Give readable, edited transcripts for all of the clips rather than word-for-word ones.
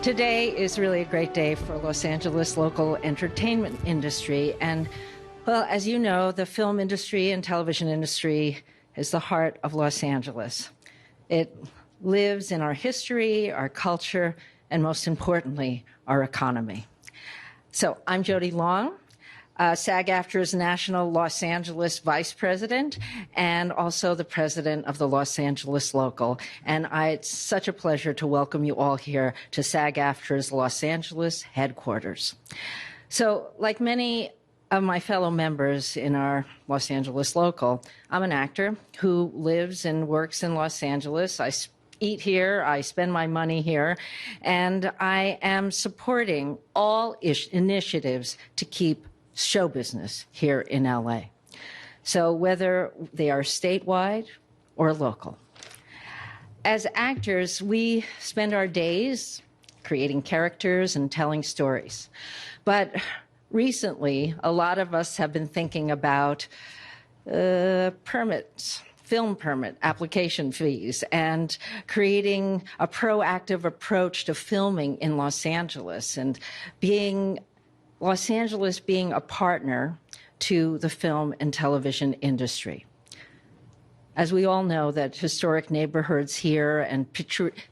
Today is really a great day for Los Angeles local entertainment industry. And, well, as you know, the film industry and television industry is the heart of Los Angeles. It lives in our history, our culture, and most importantly, our economy. So I'm Jody Long, SAG-AFTRA's National Los Angeles Vice President and also the President of the Los Angeles Local. And it's such a pleasure to welcome you all here to SAG-AFTRA's Los Angeles headquarters. So like many of my fellow members in our Los Angeles Local, I'm an actor who lives and works in Los Angeles. I eat here, I spend my money here, and I am supporting all initiatives to keep show business here in LA. So whether they are statewide or local. As actors, we spend our days creating characters and telling stories. But recently, a lot of us have been thinking about permits, film permit application fees, and creating a proactive approach to filming in Los Angeles and Los Angeles being a partner to the film and television industry. As we all know, that historic neighborhoods here and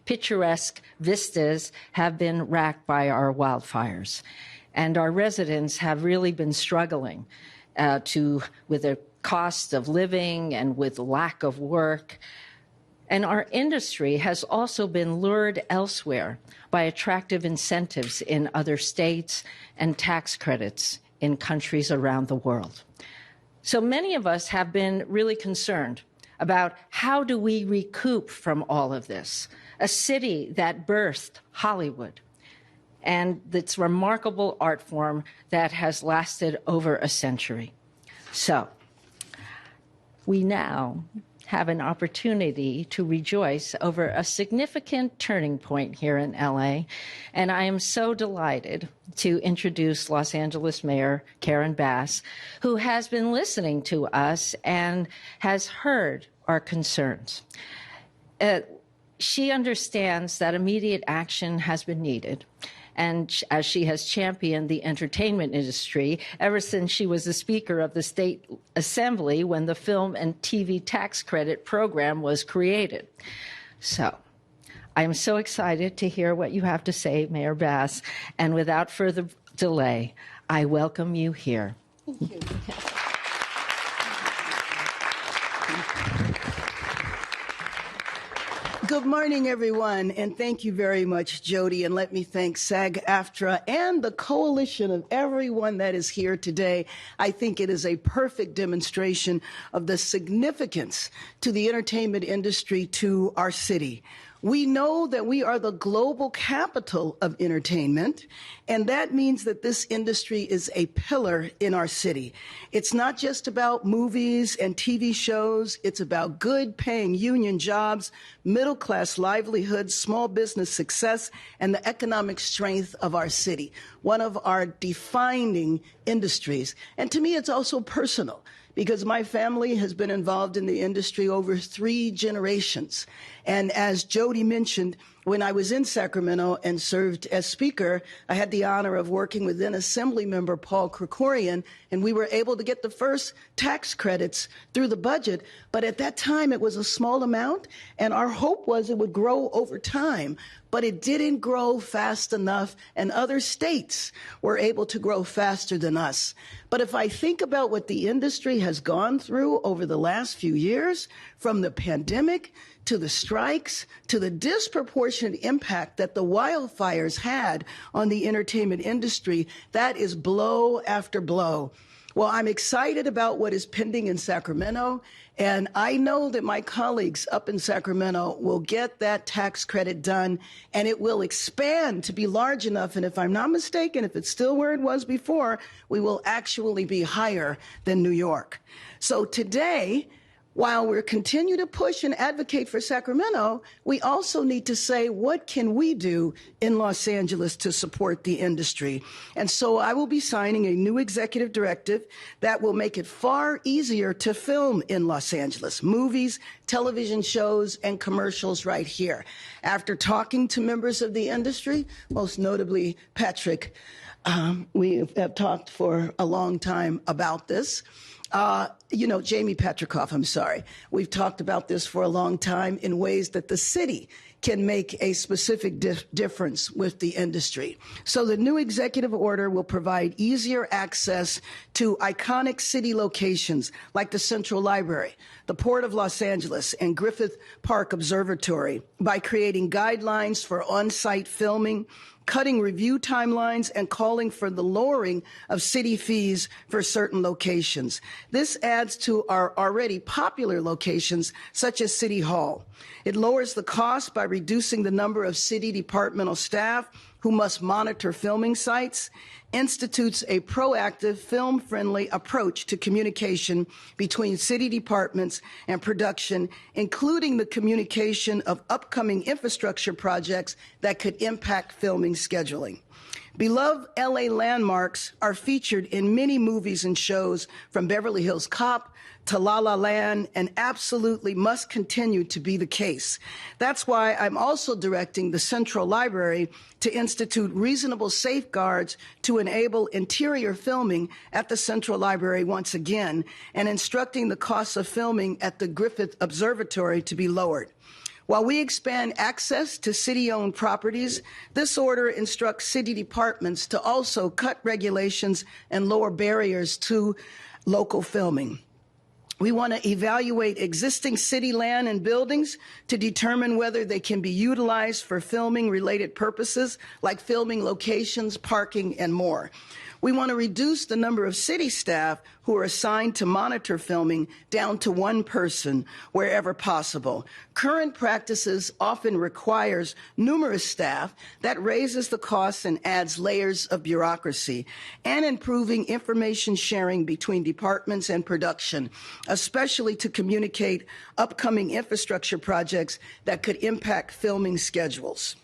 picturesque vistas have been racked by our wildfires. And our residents have really been struggling with the cost of living and with lack of work. And our industry has also been lured elsewhere by attractive incentives in other states and tax credits in countries around the world. So many of us have been really concerned about how do we recoup from all of this, a city that birthed Hollywood and its remarkable art form that has lasted over a century. So we now have an opportunity to rejoice over a significant turning point here in LA. And I am so delighted to introduce Los Angeles Mayor Karen Bass, who has been listening to us and has heard our concerns. She understands that immediate action has been needed. And as she has championed the entertainment industry ever since she was the Speaker of the State Assembly when the Film and TV Tax Credit Program was created. So I am so excited to hear what you have to say, Mayor Bass. And without further delay, I welcome you here. Thank you. Good morning, everyone, and thank you very much, Jody. And let me thank SAG-AFTRA and the coalition of everyone that is here today. I think it is a perfect demonstration of the significance to the entertainment industry to our city. We know that we are the global capital of entertainment, and that means that this industry is a pillar in our city. It's not just about movies and TV shows. It's about good paying union jobs, middle-class livelihoods, small business success, and the economic strength of our city, one of our defining industries. And to me, it's also personal, because my family has been involved in the industry over 3 generations. And as Jody mentioned, when I was in Sacramento and served as Speaker, I had the honor of working with then Assembly Member Paul Krikorian, and we were able to get the first tax credits through the budget. But at that time, it was a small amount, and our hope was it would grow over time. But it didn't grow fast enough, and other states were able to grow faster than us. But if I think about what the industry has gone through over the last few years, from the pandemic to the strikes, to the disproportionate impact that the wildfires had on the entertainment industry, that is blow after blow. Well, I'm excited about what is pending in Sacramento, and I know that my colleagues up in Sacramento will get that tax credit done, and it will expand to be large enough, and if I'm not mistaken, if it's still where it was before, we will actually be higher than New York. So today, While we're continue to push and advocate for Sacramento, we also need to say, what can we do in Los Angeles to support the industry? And so I will be signing a new executive directive that will make it far easier to film in Los Angeles, movies, television shows, and commercials right here. After talking to members of the industry, most notably Patrick, we have talked for a long time about this. Jamie Petrikoff, I'm sorry. We've talked about this for a long time in ways that the city can make a specific difference with the industry. So the new executive order will provide easier access to iconic city locations like the Central Library, the Port of Los Angeles, and Griffith Park Observatory by creating guidelines for on-site filming, cutting review timelines, and calling for the lowering of city fees for certain locations. This adds to our already popular locations, such as City Hall. It lowers the cost by reducing the number of city departmental staff who must monitor filming sites, institutes a proactive, film-friendly approach to communication between city departments and production, including the communication of upcoming infrastructure projects that could impact filming scheduling. Beloved LA landmarks are featured in many movies and shows, from Beverly Hills Cop to La La Land, and absolutely must continue to be the case. That's why I'm also directing the Central Library to institute reasonable safeguards to enable interior filming at the Central Library once again, and instructing the costs of filming at the Griffith Observatory to be lowered. While we expand access to city-owned properties, this order instructs city departments to also cut regulations and lower barriers to local filming. We want to evaluate existing city land and buildings to determine whether they can be utilized for filming-related purposes, like filming locations, parking, and more. We want to reduce the number of city staff who are assigned to monitor filming down to one person wherever possible. Current practices often requires numerous staff that raises the costs and adds layers of bureaucracy, and improving information sharing between departments and production, especially to communicate upcoming infrastructure projects that could impact filming schedules.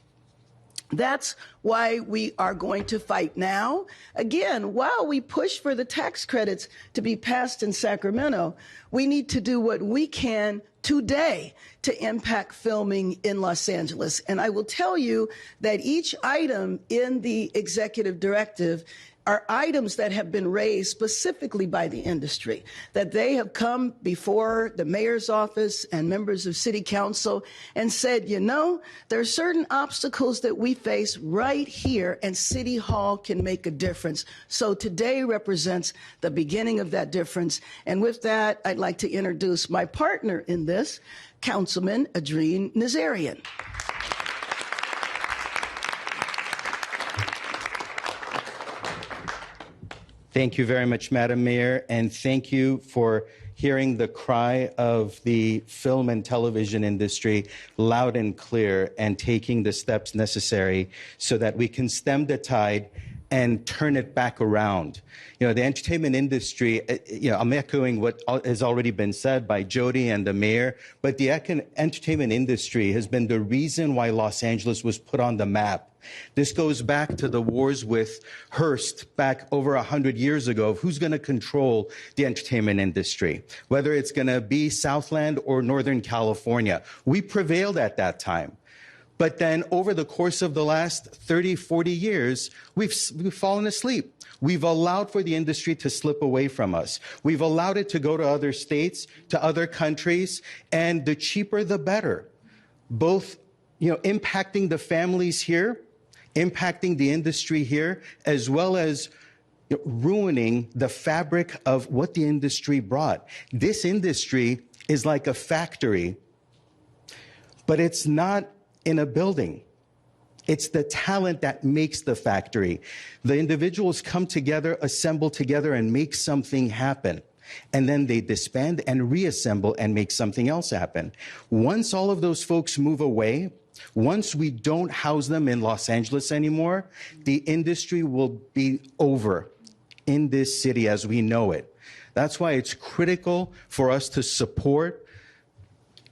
That's why we are going to fight now. Again, while we push for the tax credits to be passed in Sacramento, we need to do what we can today to impact filming in Los Angeles. And I will tell you that each item in the executive directive are items that have been raised specifically by the industry, that they have come before the mayor's office and members of city council and said, there are certain obstacles that we face right here, and City Hall can make a difference. So today represents the beginning of that difference. And with that, I'd like to introduce my partner in this, Councilman Adrien Nazarian. Thank you very much, Madam Mayor, and thank you for hearing the cry of the film and television industry loud and clear, and taking the steps necessary so that we can stem the tide and turn it back around. The entertainment industry, I'm echoing what has already been said by Jody and the mayor, but the entertainment industry has been the reason why Los Angeles was put on the map. This goes back to the wars with Hearst back over 100 years ago of who's going to control the entertainment industry, whether it's going to be Southland or Northern California. We prevailed at that time. But then over the course of the last 30, 40 years, we've fallen asleep. We've allowed for the industry to slip away from us. We've allowed it to go to other states, to other countries, and the cheaper the better. Both, impacting the families here, impacting the industry here, as well as ruining the fabric of what the industry brought. This industry is like a factory, but it's not in a building. It's the talent that makes the factory. The individuals come together, assemble together, and make something happen. And then they disband and reassemble and make something else happen. Once all of those folks move away, once we don't house them in Los Angeles anymore, the industry will be over in this city as we know it. That's why it's critical for us to support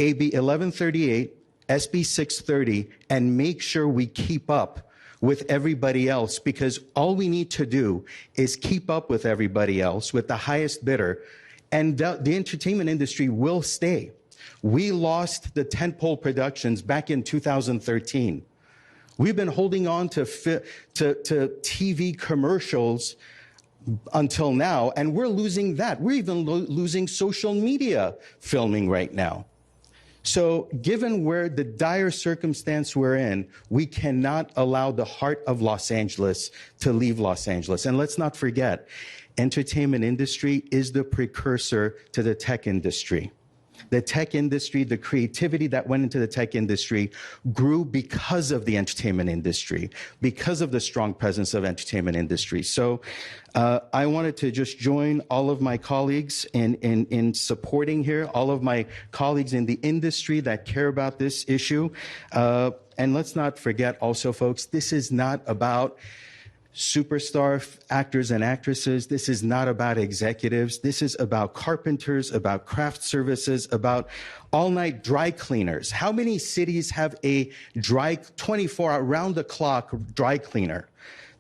AB 1138, SB 630, and make sure we keep up with everybody else, because all we need to do is keep up with everybody else, with the highest bidder, and the entertainment industry will stay. We lost the tentpole productions back in 2013. We've been holding on to TV commercials until now, and we're losing that. We're even losing social media filming right now. So given where the dire circumstance we're in, we cannot allow the heart of Los Angeles to leave Los Angeles. And let's not forget, entertainment industry is the precursor to the tech industry. The tech industry, the creativity that went into the tech industry grew because of the entertainment industry, because of the strong presence of entertainment industry. So I wanted to just join all of my colleagues in supporting here, all of my colleagues in the industry that care about this issue. And let's not forget also, folks, this is not about superstar actors and actresses. This is not about executives. This is about carpenters, about craft services, about all-night dry cleaners. How many cities have a 24 around-the-clock dry cleaner?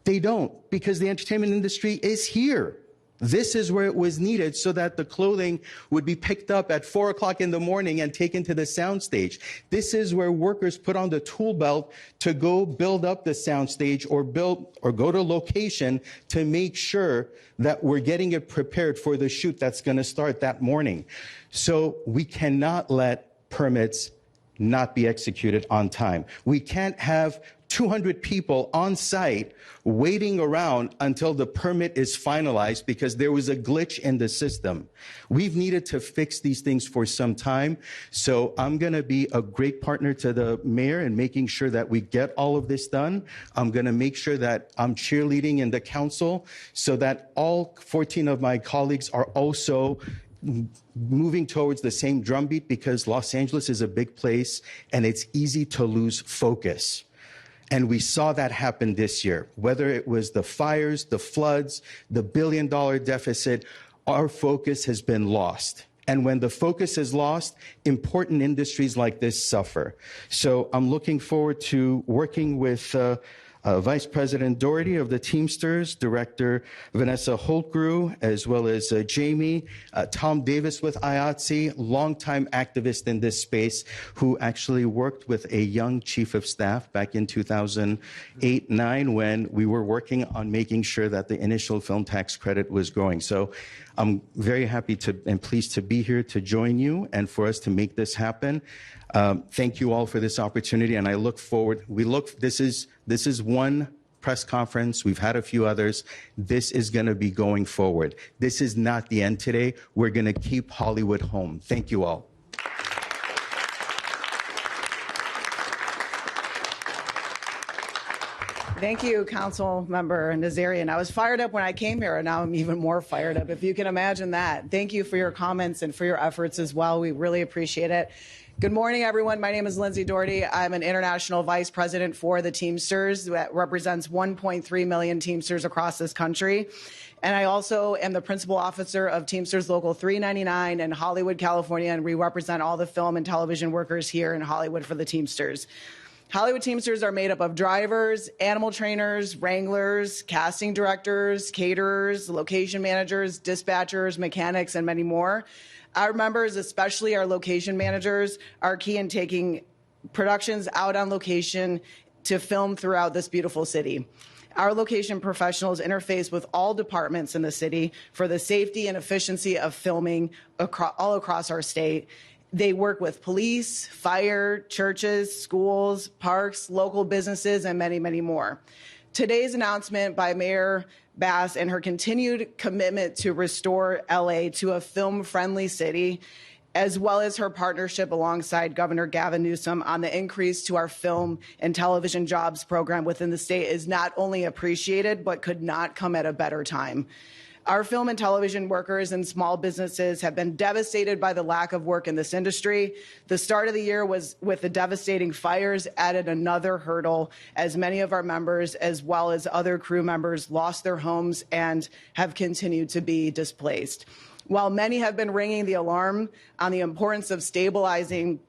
They don't, because the entertainment industry is here. This is where it was needed so that the clothing would be picked up at 4 o'clock in the morning and taken to the soundstage. This is where workers put on the tool belt to go build up the soundstage or go to location to make sure that we're getting it prepared for the shoot that's going to start that morning. So we cannot let permits not be executed on time. We can't have 200 people on site waiting around until the permit is finalized because there was a glitch in the system. We've needed to fix these things for some time. So I'm going to be a great partner to the mayor in making sure that we get all of this done. I'm going to make sure that I'm cheerleading in the council so that all 14 of my colleagues are also moving towards the same drumbeat, because Los Angeles is a big place and it's easy to lose focus. And we saw that happen this year, whether it was the fires, the floods, the billion-dollar deficit, our focus has been lost. And when the focus is lost, important industries like this suffer. So I'm looking forward to working with Vice President Doherty of the Teamsters, Director Vanessa Holtgrew, as well as Jamie, Tom Davis with IATSE, longtime activist in this space, who actually worked with a young chief of staff back in 2008-9 when we were working on making sure that the initial film tax credit was growing. So I'm very happy and pleased to be here to join you and for us to make this happen. Thank you all for this opportunity, and I look forward. This is one press conference. We've had a few others. This is going to be going forward. This is not the end today. We're going to keep Hollywood home. Thank you all. Thank you, Council Member Nazarian. I was fired up when I came here, and now I'm even more fired up, if you can imagine that. Thank you for your comments and for your efforts as well. We really appreciate it. Good morning, everyone. My name is Lindsay Doherty. I'm an international vice president for the Teamsters that represents 1.3 million Teamsters across this country. And I also am the principal officer of Teamsters Local 399 in Hollywood, California, and we represent all the film and television workers here in Hollywood for the Teamsters. Hollywood Teamsters are made up of drivers, animal trainers, wranglers, casting directors, caterers, location managers, dispatchers, mechanics, and many more. Our members, especially our location managers, are key in taking productions out on location to film throughout this beautiful city. Our location professionals interface with all departments in the city for the safety and efficiency of filming all across our state. They work with police, fire, churches, schools, parks, local businesses, and many, many more. Today's announcement by Mayor Bass and her continued commitment to restore LA to a film-friendly city, as well as her partnership alongside Governor Gavin Newsom on the increase to our film and television jobs program within the state, is not only appreciated, but could not come at a better time. Our film and television workers and small businesses have been devastated by the lack of work in this industry. The start of the year was with the devastating fires added another hurdle, as many of our members, as well as other crew members, lost their homes and have continued to be displaced. While many have been ringing the alarm on the importance of stabilizing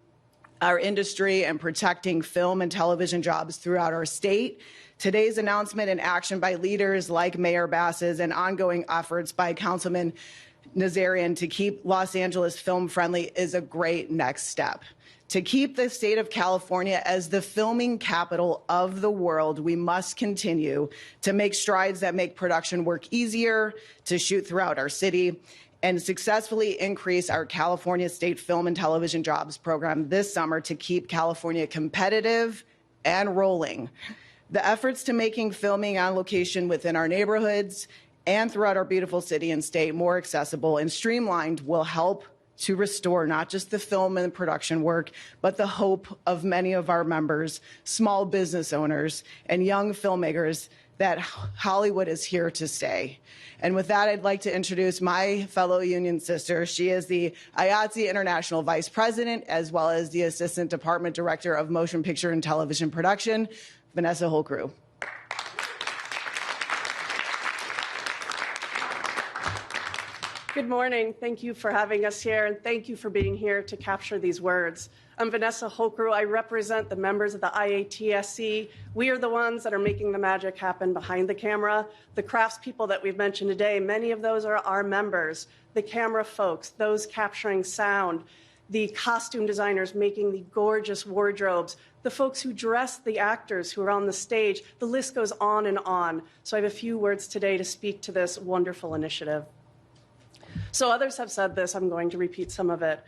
our industry and protecting film and television jobs throughout our state. Today's announcement and action by leaders like Mayor Bass's and ongoing efforts by Councilman Nazarian to keep Los Angeles film friendly is a great next step. To keep the state of California as the filming capital of the world, we must continue to make strides that make production work easier to shoot throughout our city and successfully increase our California State Film and Television Jobs program this summer to keep California competitive and rolling. The efforts to making filming on location within our neighborhoods and throughout our beautiful city and state more accessible and streamlined will help to restore not just the film and production work, but the hope of many of our members, small business owners, and young filmmakers that Hollywood is here to stay. And with that, I'd like to introduce my fellow union sister. She is the IATSE International Vice President, as well as the Assistant Department Director of Motion Picture and Television Production, Vanessa Holcrew. Good morning. Thank you for having us here, and thank you for being here to capture these words. I'm Vanessa Holcrew. I represent the members of the IATSE. We are the ones that are making the magic happen behind the camera. The craftspeople that we've mentioned today, many of those are our members. The camera folks, those capturing sound, the costume designers making the gorgeous wardrobes, the folks who dress the actors who are on the stage. The list goes on and on. So I have a few words today to speak to this wonderful initiative. So others have said this, I'm going to repeat some of it.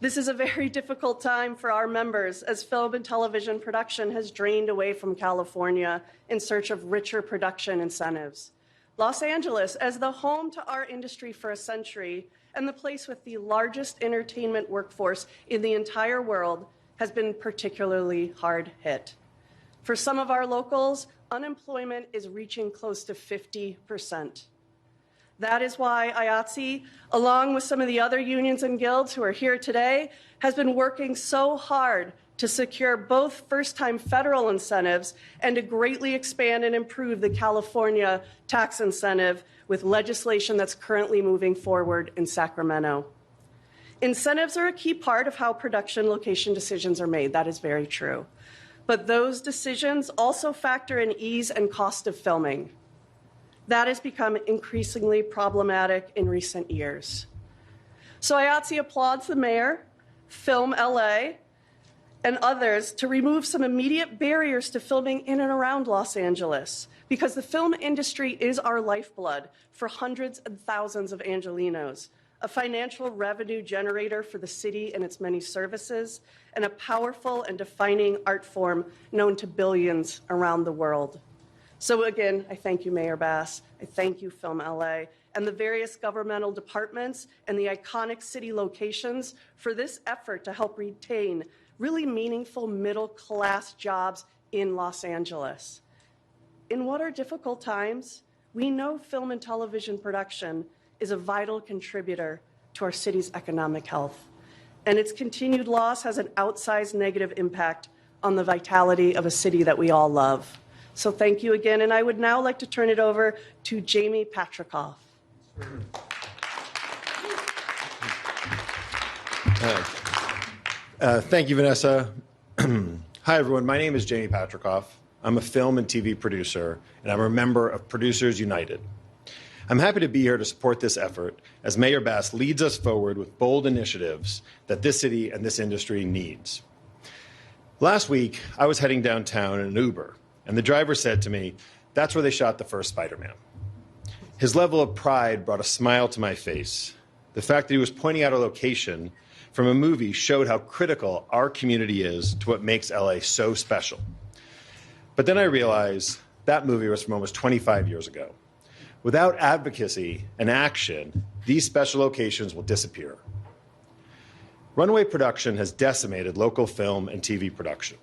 This is a very difficult time for our members as film and television production has drained away from California in search of richer production incentives. Los Angeles, as the home to our industry for a century and the place with the largest entertainment workforce in the entire world, has been particularly hard hit. For some of our locals, unemployment is reaching close to 50%. That is why IATSE, along with some of the other unions and guilds who are here today, has been working so hard to secure both first-time federal incentives and to greatly expand and improve the California tax incentive with legislation that's currently moving forward in Sacramento. Incentives are a key part of how production location decisions are made. That is very true. But those decisions also factor in ease and cost of filming. That has become increasingly problematic in recent years. So IATSE applauds the mayor, Film LA, and others to remove some immediate barriers to filming in and around Los Angeles, because the film industry is our lifeblood for hundreds and thousands of Angelenos, a financial revenue generator for the city and its many services, and a powerful and defining art form known to billions around the world. So again, I thank you, Mayor Bass. I thank you, Film LA, and the various governmental departments and the iconic city locations for this effort to help retain really meaningful middle-class jobs in Los Angeles. In what are difficult times, we know film and television production is a vital contributor to our city's economic health, and its continued loss has an outsized negative impact on the vitality of a city that we all love. So thank you again, and I would now like to turn it over to Jamie Patrikoff. Thank you, Vanessa. Hi, everyone. My name is Jamie Patrikoff. I'm a film and TV producer, and I'm a member of Producers United. I'm happy to be here to support this effort as Mayor Bass leads us forward with bold initiatives that this city and this industry needs. Last week, I was heading downtown in an Uber, and the driver said to me, "That's where they shot the first Spider-Man." His level of pride brought a smile to my face. The fact that he was pointing out a location from a movie showed how critical our community is to what makes LA so special. But then I realized that movie was from almost 25 years ago. Without advocacy and action, these special locations will disappear. Runway production has decimated local film and TV production.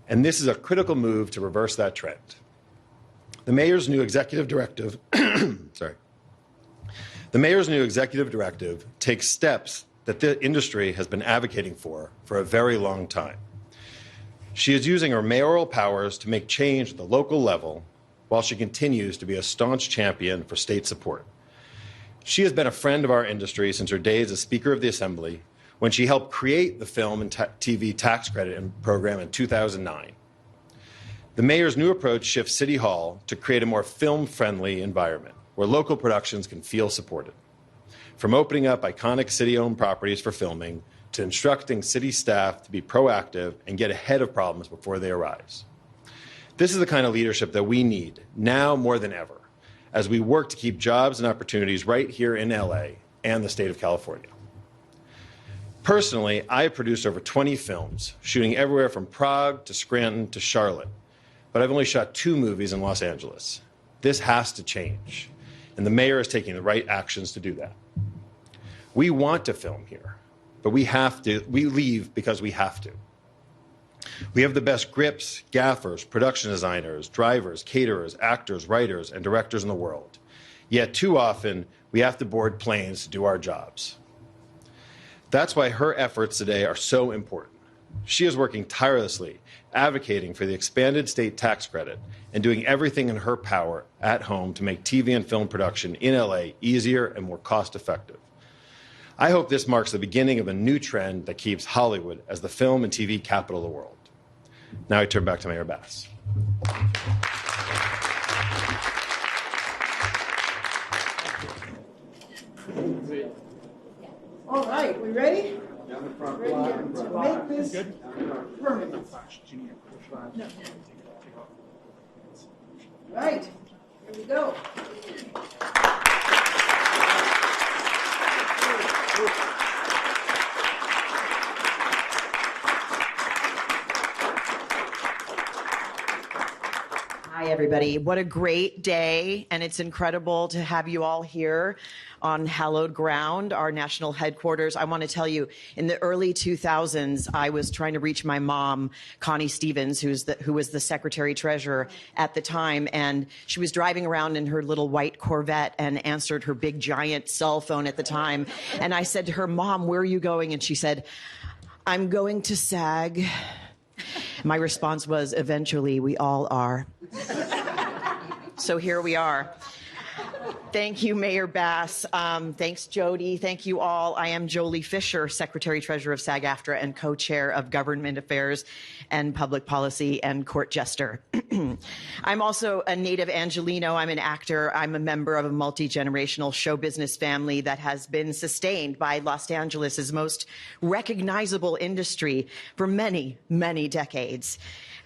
And this is a critical move to reverse that trend. The mayor's new executive directive, The mayor's new executive directive takes steps that the industry has been advocating for a very long time. She is using her mayoral powers to make change at the local level while she continues to be a staunch champion for state support. She has been a friend of our industry since her days as Speaker of the Assembly, when she helped create the film and TV tax credit program in 2009. The mayor's new approach shifts City Hall to create a more film-friendly environment where local productions can feel supported. From opening up iconic city-owned properties for filming to instructing city staff to be proactive and get ahead of problems before they arise. This is the kind of leadership that we need now more than ever as we work to keep jobs and opportunities right here in LA and the state of California. Personally, I have produced over 20 films, shooting everywhere from Prague to Scranton to Charlotte, but I've only shot 2 movies in Los Angeles. This has to change, and the mayor is taking the right actions to do that. We want to film here, but we leave because we have to. We have the best grips, gaffers, production designers, drivers, caterers, actors, writers, and directors in the world. Yet too often, we have to board planes to do our jobs. That's why her efforts today are so important. She is working tirelessly, advocating for the expanded state tax credit and doing everything in her power at home to make TV and film production in LA easier and more cost-effective. I hope this marks the beginning of a new trend that keeps Hollywood as the film and TV capital of the world. Now I turn back to Mayor Bass. All right, we ready? Ready to make this permanent. Right, here we go. Hi, everybody. What a great day, and it's incredible to have you all here on hallowed ground, our national headquarters. I want to tell you, in the early 2000s, I was trying to reach my mom, Connie Stevens, who was the secretary-treasurer at the time, and she was driving around in her little white Corvette and answered her big, giant cell phone at the time. And I said to her, "Mom, where are you going?" And she said, "I'm going to SAG." My response was, "Eventually, we all are." So here we are. Thank you, Mayor Bass. Thanks, Jody. Thank you all. I am Jolie Fisher, Secretary-Treasurer of SAG-AFTRA and Co-Chair of Government Affairs and Public Policy and Court Jester. I'm also a native Angelino. I'm an actor. I'm a member of a multi-generational show business family that has been sustained by Los Angeles' most recognizable industry for many, many decades.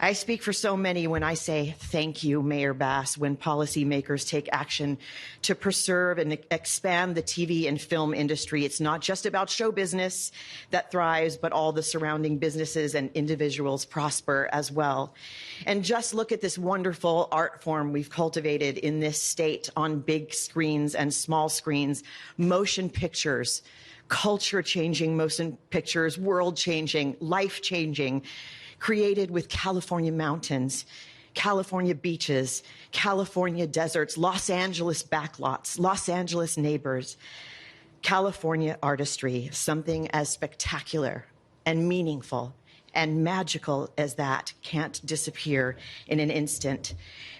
I speak for so many when I say thank you, Mayor Bass, when policymakers take action to preserve and expand the TV and film industry. It's not just about show business that thrives, but all the surrounding businesses and individuals prosper as well. And just look at this wonderful art form we've cultivated in this state on big screens and small screens, motion pictures, culture-changing motion pictures, world-changing, life-changing, created with California mountains, California beaches, California deserts, Los Angeles backlots, Los Angeles neighbors, California artistry, something as spectacular and meaningful and magical as that can't disappear in an instant.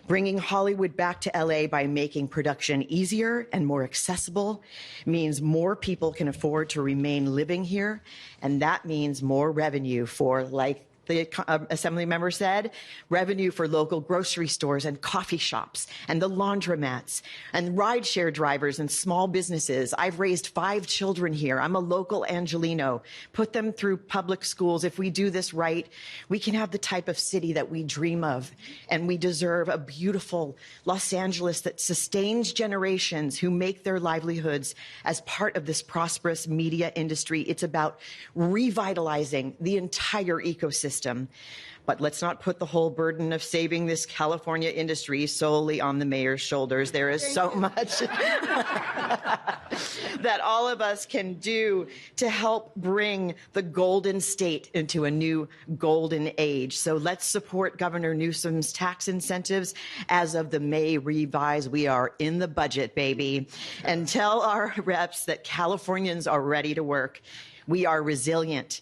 Bringing Hollywood back to LA by making production easier and more accessible means more people can afford to remain living here, and that means more revenue for, like the assembly member said, revenue for local grocery stores and coffee shops and the laundromats and rideshare drivers and small businesses. I've raised 5 children here. I'm a local Angelino. Put them through public schools. If we do this right, we can have the type of city that we dream of, and we deserve a beautiful Los Angeles that sustains generations who make their livelihoods as part of this prosperous media industry. It's about revitalizing the entire ecosystem. But let's not put the whole burden of saving this California industry solely on the mayor's shoulders. There is so much that all of us can do to help bring the Golden State into a new golden age. So let's support Governor Newsom's tax incentives. As of the May revise, we are in the budget, baby. And tell our reps that Californians are ready to work. We are resilient,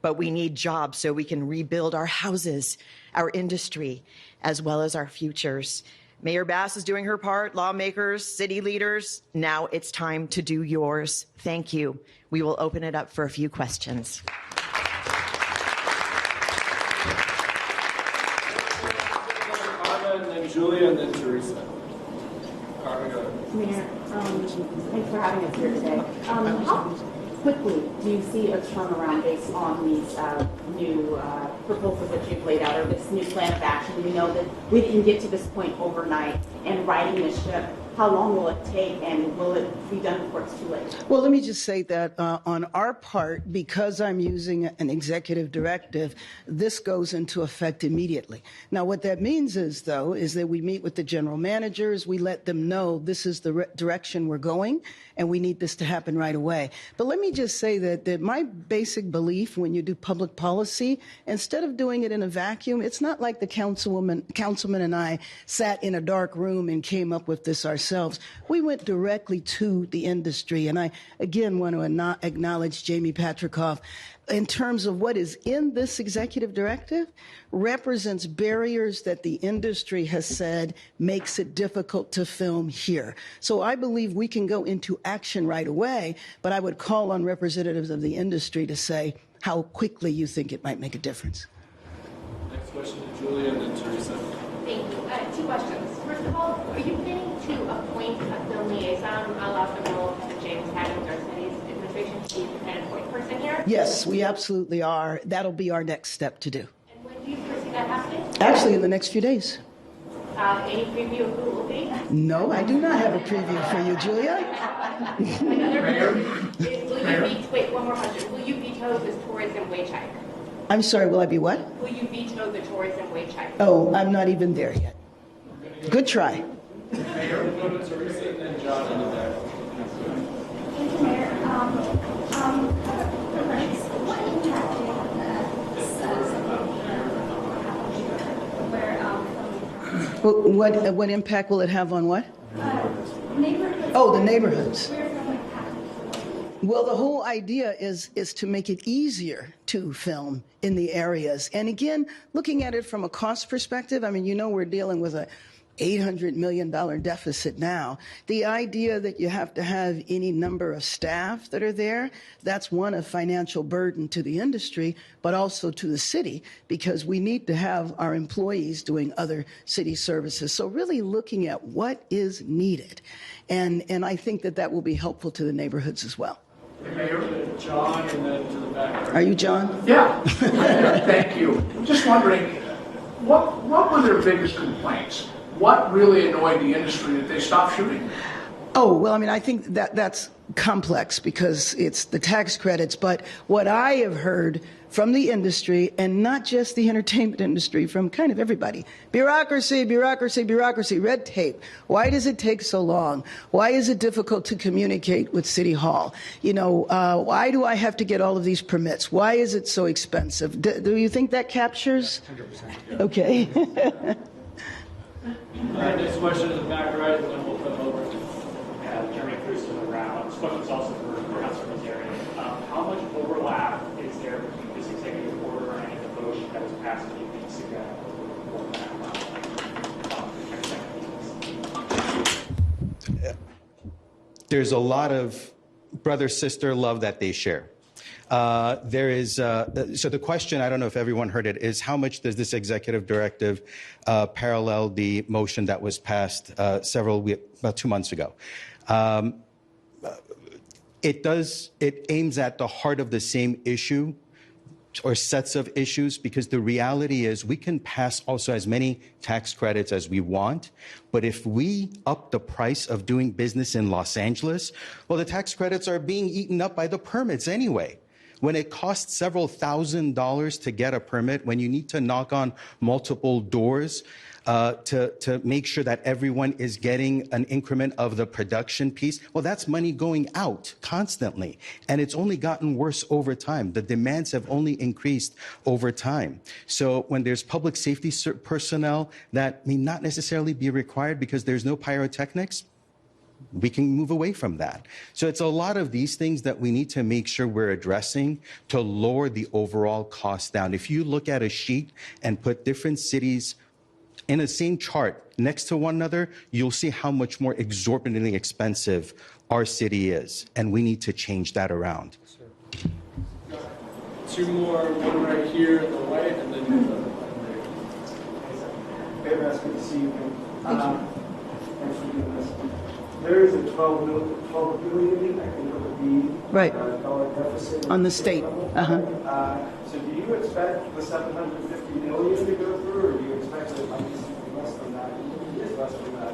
but we need jobs so we can rebuild our houses, our industry, as well as our futures. Mayor Bass is doing her part, lawmakers, city leaders. Now it's time to do yours. Thank you. We will open it up for a few questions. Carmen, and then Julia, and then Teresa. Carmen, go ahead. Mayor, thanks for having us here today. How quickly do you see a turnaround based on these new proposals that you've laid out, or this new plan of action? We know that we didn't get to this point overnight, and righting the ship, how long will it take, and will it be done before it's too late? Well, let me just say that on our part, because I'm using an executive directive, this goes into effect immediately. Now, what that means is, though, is that we meet with the general managers, we let them know this is the direction we're going, and we need this to happen right away. But let me just say that my basic belief when you do public policy, instead of doing it in a vacuum, it's not like the councilman and I sat in a dark room and came up with this ourselves. We went directly to the industry, and I, again, want to acknowledge Jamie Patrikoff. In terms of what is in this executive directive, represents barriers that the industry has said makes it difficult to film here. So I believe we can go into action right away, but I would call on representatives of the industry to say how quickly you think it might make a difference. Next question to Julia, and then Teresa. Thank you. Two questions. First of all, are you planning to appoint a film liaison, a la the role that James had with our city's administration, to be the kind of point person here? Yes, we absolutely are. That'll be our next step to do. And when do you foresee that happening? Actually, in the next few days. Any preview of who it will be? No, I do not have a preview for you, Julia. Wait, one more question. Will you veto this tourism wage hike? I'm sorry, will I be what? Will you veto the tourism wage hike? Oh, I'm not even there yet. Good try. Mayor, we'll go to Teresa, and then John in the back. Thank you, Mayor. What impact do you have where What impact will it have on what? neighborhoods? Oh, the neighborhoods. Where filming happens? Well, the whole idea is to make it easier to film in the areas. And again, looking at it from a cost perspective, I mean, you know, we're dealing with a $800 million deficit now. The idea that you have to have any number of staff that are there, that's one, a financial burden to the industry, but also to the city, because we need to have our employees doing other city services. So really looking at what is needed. And I think that will be helpful to the neighborhoods as well. Mayor, John, and then to the back. Are you John? Yeah, thank you. Just wondering, what were their biggest complaints? What really annoyed the industry that they stopped shooting? Oh, well, I mean, I think that's complex because it's the tax credits. But what I have heard from the industry, and not just the entertainment industry, from kind of everybody, bureaucracy, bureaucracy, bureaucracy, red tape. Why does it take so long? Why is it difficult to communicate with City Hall? You know, why do I have to get all of these permits? Why is it so expensive? Do you think that captures? 100%. Okay. All right, next question in the back right, and then we'll come over. Jeremy Cruz in the round. This question is also for Councilor Nazarian. How much overlap is there between this executive order and the vote that was passed a few weeks ago? There's a lot of brother-sister love that they share. So the question, I don't know if everyone heard it, is how much does this executive directive parallel the motion that was passed about 2 months ago? It aims at the heart of the same issue or sets of issues, because the reality is we can pass also as many tax credits as we want, but if we up the price of doing business in Los Angeles, well, the tax credits are being eaten up by the permits anyway. When it costs several $1,000s to get a permit, when you need to knock on multiple doors to make sure that everyone is getting an increment of the production piece, well, that's money going out constantly. And it's only gotten worse over time. The demands have only increased over time. So when there's public safety personnel that may not necessarily be required because there's no pyrotechnics, we can move away from that. So it's a lot of these things that we need to make sure we're addressing to lower the overall cost down. If you look at a sheet and put different cities' in the same chart next to one another, you'll see how much more exorbitantly expensive our city is, and we need to change that around. Two more, one right here at the white, and then Hey, Russ, good to see you. Thanks for doing this. There is a $12 billion, I think it would be, Right. dollar deficit On the state. So do you expect the $750 million to go through, or do you expect that it might be less than that? If it is less than that,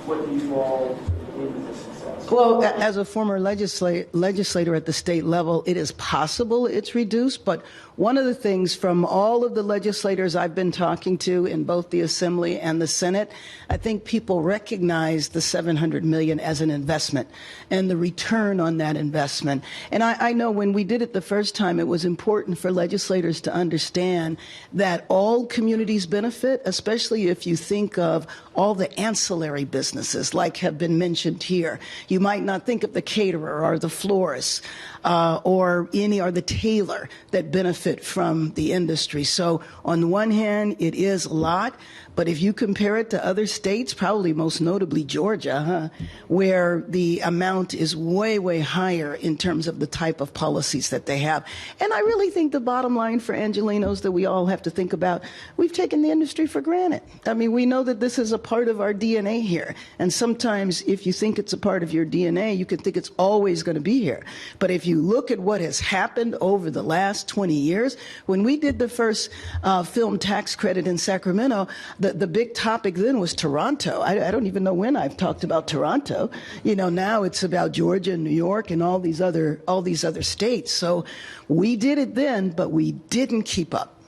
what do you all deem as a success? Well, as a former legislator at the state level, it is possible it's reduced, but one of the things from all of the legislators I've been talking to in both the Assembly and the Senate, I think people recognize the $700 million as an investment and the return on that investment. And I know when we did it the first time, it was important for legislators to understand that all communities benefit, especially if you think of all the ancillary businesses like have been mentioned here. You might not think of the caterer or the florist or the tailor that benefit from the industry. So on the one hand, it is a lot, but if you compare it to other states, probably most notably Georgia, where the amount is way, way higher in terms of the type of policies that they have. And I really think the bottom line for Angelenos that we all have to think about, we've taken the industry for granted. I mean, we know that this is a part of our DNA here. And sometimes if you think it's a part of your DNA, you can think it's always going to be here. But if you look at what has happened over the last 20 years, when we did the first film tax credit in Sacramento, the big topic then was Toronto. I don't even know when I've talked about Toronto. Now it's about Georgia and New York and all these other states. So we did it then, but we didn't keep up.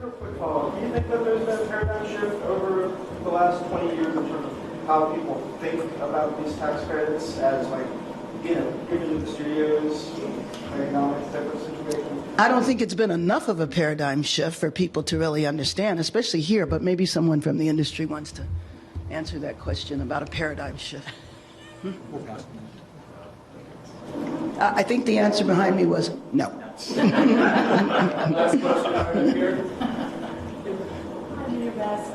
Real quick follow-up. Do you think that there's been a paradigm shift over the last 20 years in terms of how people think about these tax credits as given to the studios, economics type of situation? I don't think it's been enough of a paradigm shift for people to really understand, especially here, but maybe someone from the industry wants to answer that question about a paradigm shift. I think the answer behind me was no. last question right here. Hi, Mayor Bass.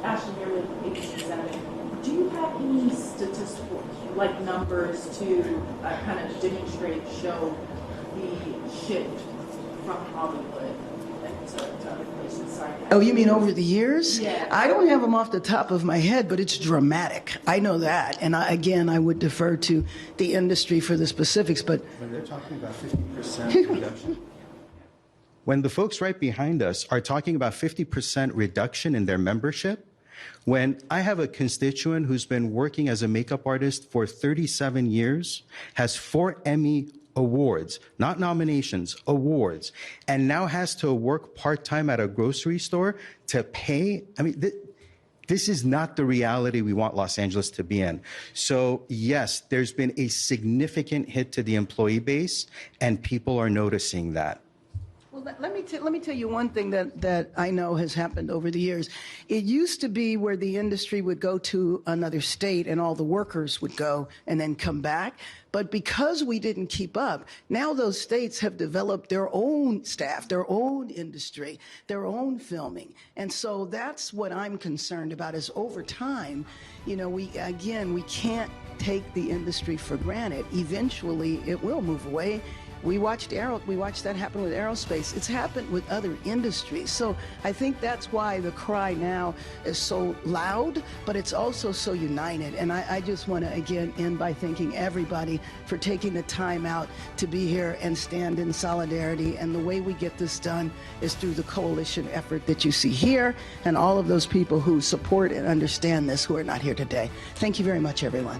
Ashley here with ABC 7. Do you have any statistical, numbers to kind of demonstrate, show the shift from Hollywood to other places? Sorry. Oh, you mean over the years? Yeah. I don't have them off the top of my head, but it's dramatic. I know that. And I would defer to the industry for the specifics, but When they're talking about 50% reduction. When the folks right behind us are talking about 50% reduction in their membership, when I have a constituent who's been working as a makeup artist for 37 years, has 4 Emmy awards, not nominations, awards, and now has to work part-time at a grocery store to pay. I mean, this is not the reality we want Los Angeles to be in. So yes, there's been a significant hit to the employee base, and people are noticing that. Well, let me tell you one thing that I know has happened over the years. It used to be where the industry would go to another state and all the workers would go and then come back. But because we didn't keep up, now those states have developed their own staff, their own industry, their own filming. And so that's what I'm concerned about is over time, we can't take the industry for granted. Eventually, it will move away. We watched that happen with aerospace. It's happened with other industries. So I think that's why the cry now is so loud, but it's also so united. And I just want to, again, end by thanking everybody for taking the time out to be here and stand in solidarity. And the way we get this done is through the coalition effort that you see here and all of those people who support and understand this who are not here today. Thank you very much, everyone.